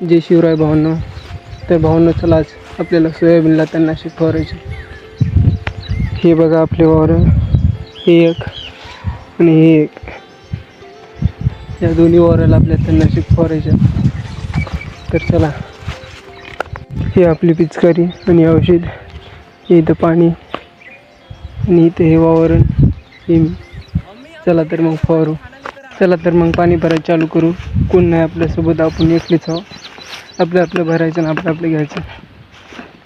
जे शिवराय भावांनो, तर भावांनो चला आज आपल्याला सोयाबीनला तणनाशक फवारायचे. हे बघा आपले वावर, हे एक आणि हे एक, या दोन्ही वावराला आपल्या तणनाशक फवारायचे. तर चला, हे आपली पिचकारी आणि औषध, इथं पाणी आणि इथं हे वावरण, हे चला तर मग फवारू. चला तर मग पाणी भरायला चालू करू. कोण नाही आपल्यासोबत, आपण एकलेच आहो. आपलं भरायचं आणि आपलं घ्यायचं.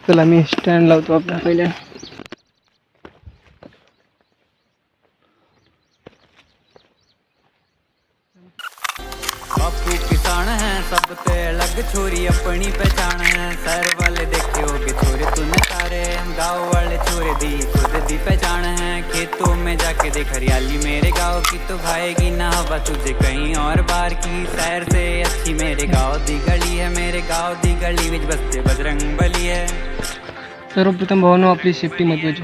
चला मी स्टँड लावतो आपला पहिल्या. बापू किसान है सबसे अलग, छोरी अपनी पहचान है. सर वाले देखे होगे छोरे तूने सारे, हम गाँव वाले छोरे दी खुद दी पहचान है. खेतों में जाके देख हरियाली मेरे गाँव की, तो भाएगी ना हवा तुझे कहीं और बार की. शहर से अच्छी मेरे गाँव दी गली है, मेरे गाँव दी गली विच बसते बजरंग बली है. सर्वप्रथम भावांनो, आपली सेफ्टी महत्वाची.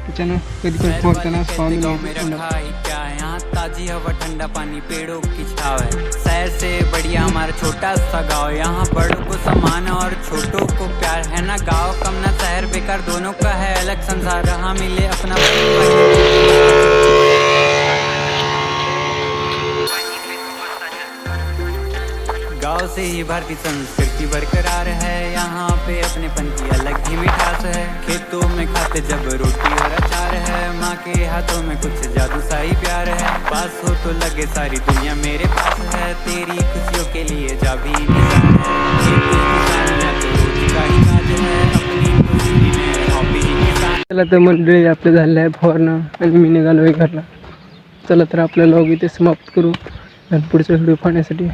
त्याच्यानं कधी पण पोहताना पाणी क्या है यहाँ, ताजी हवा ठंडा पानी पेड़ों की छाव है. शहर से बढ़िया हमारा छोटा सा गाँव, यहाँ बड़ों को सम्मान और छोटों को प्यार है ना. गाँव कम ना शहर बेकार, दोनों का है अलग संसार. रहा मिले अपना गाँव से ही भारतीय संस्कृति बरकरार है. यहाँ पे अपनेपन की अलग ही मिठास है. खेतों में खाते जब रोटी और अचार है, माँ के हाथों में कुछ जादू सा ही प्यार है. पास हो तो लगे सारी दुनिया मेरे पास है, तेरी खुशियों के लिए जा भी निशान है. खेती किसानियाँ तो रोजी का ही काज है, अपनी खुशी में हॉबी ही किसान. चला तर मंडळी, आपलं झालं आहे फवारणं आणि मी निघालो आहे घरला. चला तर आपलं लॉग इथे समाप्त करू आणि पुढचा व्हिडिओ पाहण्यासाठी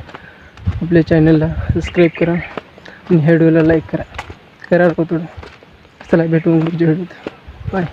आपल्या चॅनलला सबस्क्राईब करा आणि ह्या व्हिडिओला लाईक करा. करा थोडं. चला भेटू पुढच्या व्हिडिओत. बाय.